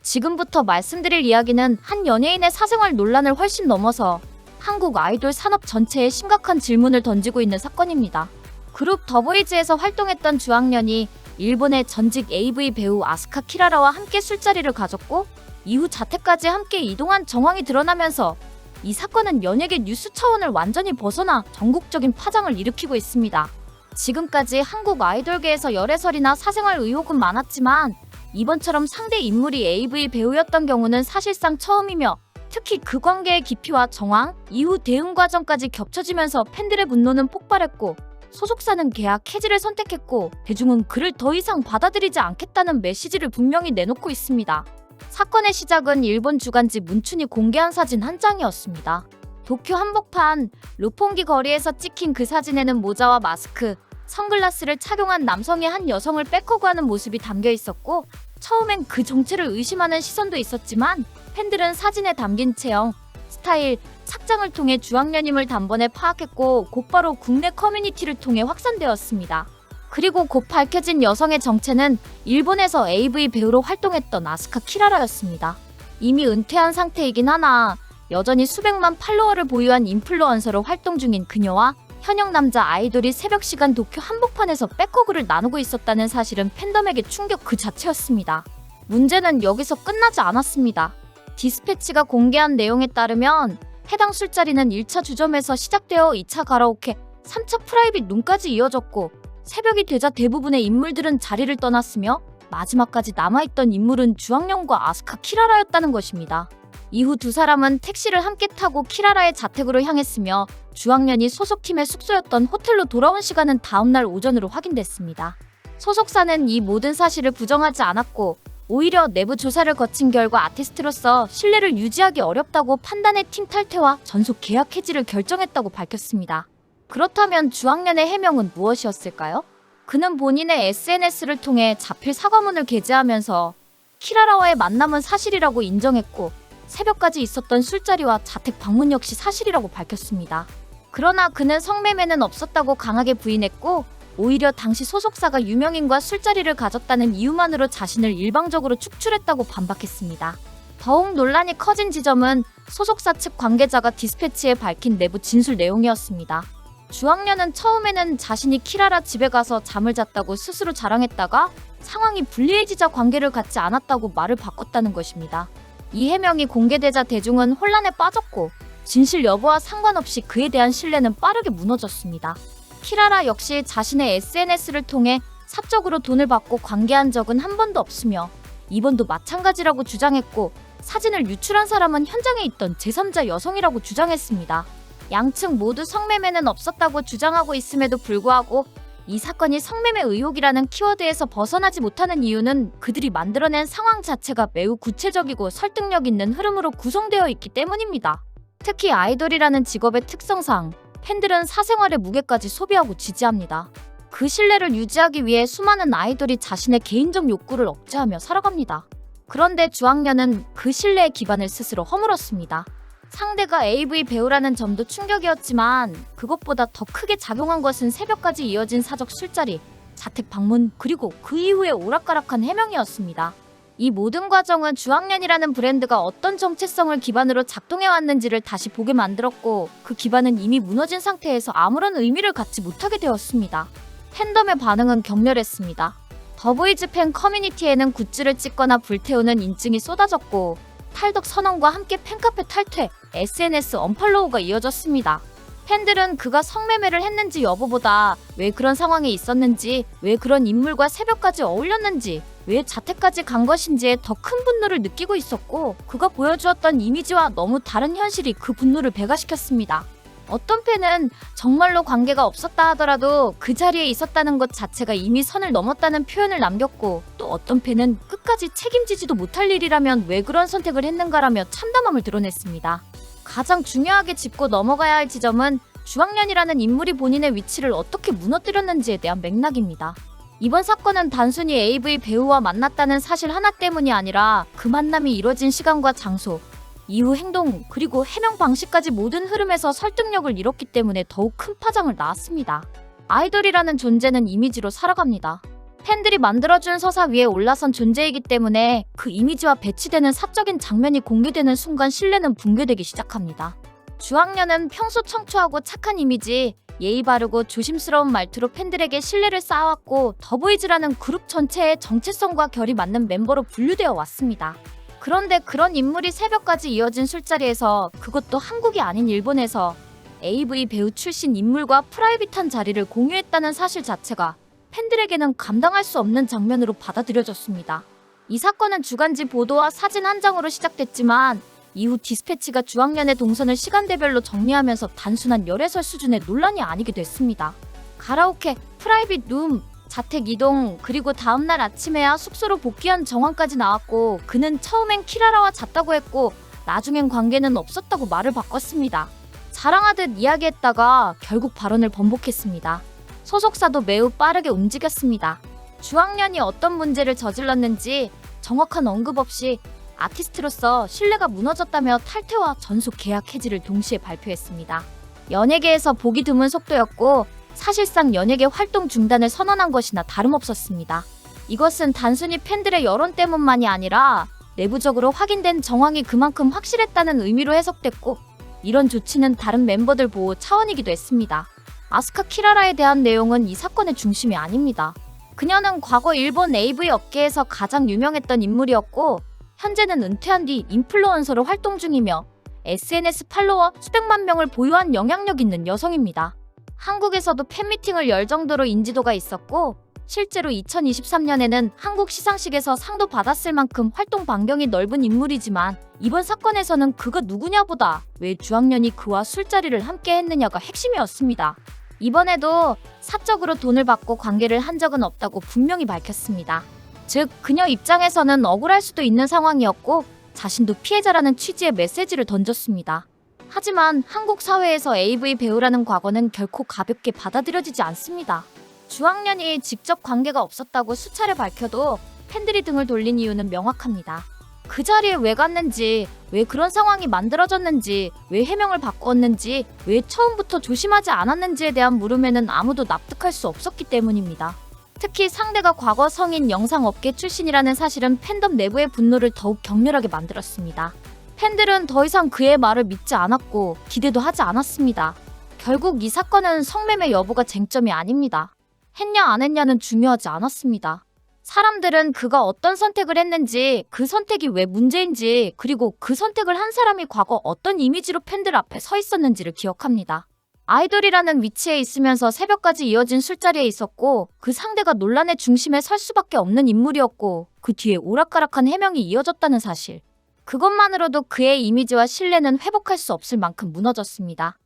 지금부터 말씀드릴 이야기는 한 연예인의 사생활 논란을 훨씬 넘어서 한국 아이돌 산업 전체에 심각한 질문을 던지고 있는 사건입니다. 그룹 더보이즈에서 활동했던 주학년이 일본의 전직 AV 배우 아스카 키라라와 함께 술자리를 가졌고 이후 자택까지 함께 이동한 정황이 드러나면서 이 사건은 연예계 뉴스 차원을 완전히 벗어나 전국적인 파장을 일으키고 있습니다. 지금까지 한국 아이돌계에서 열애설이나 사생활 의혹은 많았지만 이번처럼 상대 인물이 AV 배우였던 경우는 사실상 처음이며 특히 그 관계의 깊이와 정황, 이후 대응 과정까지 겹쳐지면서 팬들의 분노는 폭발했고 소속사는 계약 해지를 선택했고 대중은 그를 더 이상 받아들이지 않겠다는 메시지를 분명히 내놓고 있습니다. 사건의 시작은 일본 주간지 문춘이 공개한 사진 한 장이었습니다. 도쿄 한복판 롯폰기 거리에서 찍힌 그 사진에는 모자와 마스크, 선글라스를 착용한 남성이 한 여성을 백허그하는 모습이 담겨 있었고 처음엔 그 정체를 의심하는 시선도 있었지만 팬들은 사진에 담긴 체형, 스타일, 착장을 통해 주학년임을 단번에 파악했고 곧바로 국내 커뮤니티를 통해 확산되었습니다. 그리고 곧 밝혀진 여성의 정체는 일본에서 AV 배우로 활동했던 아스카 키라라였습니다. 이미 은퇴한 상태이긴 하나 여전히 수백만 팔로워를 보유한 인플루언서로 활동 중인 그녀와 현역 남자 아이돌이 새벽 시간 도쿄 한복판에서 백허그를 나누고 있었다는 사실은 팬덤에게 충격 그 자체였습니다. 문제는 여기서 끝나지 않았습니다. 디스패치가 공개한 내용에 따르면 해당 술자리는 1차 주점에서 시작되어 2차 가라오케, 3차 프라이빗 룸까지 이어졌고 새벽이 되자 대부분의 인물들은 자리를 떠났으며 마지막까지 남아있던 인물은 주학년과 아스카 키라라였다는 것입니다. 이후 두 사람은 택시를 함께 타고 키라라의 자택으로 향했으며 주학년이 소속팀의 숙소였던 호텔로 돌아온 시간은 다음날 오전으로 확인됐습니다. 소속사는 이 모든 사실을 부정하지 않았고 오히려 내부 조사를 거친 결과 아티스트로서 신뢰를 유지하기 어렵다고 판단해 팀 탈퇴와 전속 계약 해지를 결정했다고 밝혔습니다. 그렇다면 주학년의 해명은 무엇이었을까요? 그는 본인의 SNS를 통해 자필 사과문을 게재하면서 키라라와의 만남은 사실이라고 인정했고 새벽까지 있었던 술자리와 자택 방문 역시 사실이라고 밝혔습니다. 그러나 그는 성매매는 없었다고 강하게 부인했고 오히려 당시 소속사가 유명인과 술자리를 가졌다는 이유만으로 자신을 일방적으로 축출했다고 반박했습니다. 더욱 논란이 커진 지점은 소속사 측 관계자가 디스패치에 밝힌 내부 진술 내용이었습니다. 주학년은 처음에는 자신이 키라라 집에 가서 잠을 잤다고 스스로 자랑했다가 상황이 불리해지자 관계를 갖지 않았다고 말을 바꿨다는 것입니다. 이 해명이 공개되자 대중은 혼란에 빠졌고 진실 여부와 상관없이 그에 대한 신뢰는 빠르게 무너졌습니다. 키라라 역시 자신의 SNS를 통해 사적으로 돈을 받고 관계한 적은 한 번도 없으며 이번도 마찬가지라고 주장했고 사진을 유출한 사람은 현장에 있던 제3자 여성이라고 주장했습니다. 양측 모두 성매매는 없었다고 주장하고 있음에도 불구하고 이 사건이 성매매 의혹이라는 키워드에서 벗어나지 못하는 이유는 그들이 만들어낸 상황 자체가 매우 구체적이고 설득력 있는 흐름으로 구성되어 있기 때문입니다. 특히 아이돌이라는 직업의 특성상 팬들은 사생활의 무게까지 소비하고 지지합니다. 그 신뢰를 유지하기 위해 수많은 아이돌이 자신의 개인적 욕구를 억제하며 살아갑니다. 그런데 주학년은 그 신뢰의 기반을 스스로 허물었습니다. 상대가 AV 배우라는 점도 충격이었지만 그것보다 더 크게 작용한 것은 새벽까지 이어진 사적 술자리, 자택 방문 그리고 그 이후의 오락가락한 해명이었습니다. 이 모든 과정은 주학년이라는 브랜드가 어떤 정체성을 기반으로 작동해왔는지를 다시 보게 만들었고 그 기반은 이미 무너진 상태에서 아무런 의미를 갖지 못하게 되었습니다. 팬덤의 반응은 격렬했습니다. 더보이즈 팬 커뮤니티에는 굿즈를 찍거나 불태우는 인증이 쏟아졌고 탈덕 선언과 함께 팬카페 탈퇴, SNS 언팔로우가 이어졌습니다. 팬들은 그가 성매매를 했는지 여부보다 왜 그런 상황에 있었는지, 왜 그런 인물과 새벽까지 어울렸는지, 왜 자택까지 간 것인지에 더 큰 분노를 느끼고 있었고 그가 보여주었던 이미지와 너무 다른 현실이 그 분노를 배가시켰습니다. 어떤 팬은 정말로 관계가 없었다 하더라도 그 자리에 있었다는 것 자체가 이미 선을 넘었다는 표현을 남겼고 또 어떤 팬은 끝까지 책임지지도 못할 일이라면 왜 그런 선택을 했는가라며 참담함을 드러냈습니다. 가장 중요하게 짚고 넘어가야 할 지점은 주학년이라는 인물이 본인의 위치를 어떻게 무너뜨렸는지에 대한 맥락입니다. 이번 사건은 단순히 AV 배우와 만났다는 사실 하나 때문이 아니라 그 만남이 이뤄진 시간과 장소, 이후 행동, 그리고 해명 방식까지 모든 흐름에서 설득력을 잃었기 때문에 더욱 큰 파장을 낳았습니다. 아이돌이라는 존재는 이미지로 살아갑니다. 팬들이 만들어준 서사 위에 올라선 존재이기 때문에 그 이미지와 배치되는 사적인 장면이 공개되는 순간 신뢰는 붕괴되기 시작합니다. 주학년은 평소 청초하고 착한 이미지, 예의 바르고 조심스러운 말투로 팬들에게 신뢰를 쌓아왔고 더보이즈라는 그룹 전체의 정체성과 결이 맞는 멤버로 분류되어 왔습니다. 그런데 그런 인물이 새벽까지 이어진 술자리에서, 그것도 한국이 아닌 일본에서 AV 배우 출신 인물과 프라이빗한 자리를 공유했다는 사실 자체가 팬들에게는 감당할 수 없는 장면으로 받아들여졌습니다. 이 사건은 주간지 보도와 사진 한 장으로 시작됐지만 이후 디스패치가 주학년의 동선을 시간대별로 정리하면서 단순한 열애설 수준의 논란이 아니게 됐습니다. 가라오케, 프라이빗 룸, 자택 이동, 그리고 다음날 아침에야 숙소로 복귀한 정황까지 나왔고, 그는 처음엔 키라라와 잤다고 했고 나중엔 관계는 없었다고 말을 바꿨습니다. 자랑하듯 이야기했다가 결국 발언을 번복했습니다. 소속사도 매우 빠르게 움직였습니다. 주학년이 어떤 문제를 저질렀는지 정확한 언급 없이 아티스트로서 신뢰가 무너졌다며 탈퇴와 전속 계약 해지를 동시에 발표했습니다. 연예계에서 보기 드문 속도였고 사실상 연예계 활동 중단을 선언한 것이나 다름없었습니다. 이것은 단순히 팬들의 여론 때문만이 아니라 내부적으로 확인된 정황이 그만큼 확실했다는 의미로 해석됐고, 이런 조치는 다른 멤버들 보호 차원이기도 했습니다. 아스카 키라라에 대한 내용은 이 사건의 중심이 아닙니다. 그녀는 과거 일본 AV 업계에서 가장 유명했던 인물이었고 현재는 은퇴한 뒤 인플루언서로 활동 중이며 SNS 팔로워 수백만 명을 보유한 영향력 있는 여성입니다. 한국에서도 팬미팅을 열 정도로 인지도가 있었고 실제로 2023년에는 한국 시상식에서 상도 받았을 만큼 활동 반경이 넓은 인물이지만, 이번 사건에서는 그가 누구냐보다 왜 주학년이 그와 술자리를 함께 했느냐가 핵심이었습니다. 이번에도 사적으로 돈을 받고 관계를 한 적은 없다고 분명히 밝혔습니다. 즉, 그녀 입장에서는 억울할 수도 있는 상황이었고 자신도 피해자라는 취지의 메시지를 던졌습니다. 하지만 한국 사회에서 AV 배우라는 과거는 결코 가볍게 받아들여지지 않습니다. 주학년이 직접 관계가 없었다고 수차례 밝혀도 팬들이 등을 돌린 이유는 명확합니다. 그 자리에 왜 갔는지, 왜 그런 상황이 만들어졌는지, 왜 해명을 바꾸었는지, 왜 처음부터 조심하지 않았는지에 대한 물음에는 아무도 납득할 수 없었기 때문입니다. 특히 상대가 과거 성인 영상업계 출신이라는 사실은 팬덤 내부의 분노를 더욱 격렬하게 만들었습니다. 팬들은 더 이상 그의 말을 믿지 않았고 기대도 하지 않았습니다. 결국 이 사건은 성매매 여부가 쟁점이 아닙니다. 했냐 안 했냐는 중요하지 않았습니다. 사람들은 그가 어떤 선택을 했는지, 그 선택이 왜 문제인지, 그리고 그 선택을 한 사람이 과거 어떤 이미지로 팬들 앞에 서 있었는지를 기억합니다. 아이돌이라는 위치에 있으면서 새벽까지 이어진 술자리에 있었고 그 상대가 논란의 중심에 설 수밖에 없는 인물이었고 그 뒤에 오락가락한 해명이 이어졌다는 사실. 그것만으로도 그의 이미지와 신뢰는 회복할 수 없을 만큼 무너졌습니다.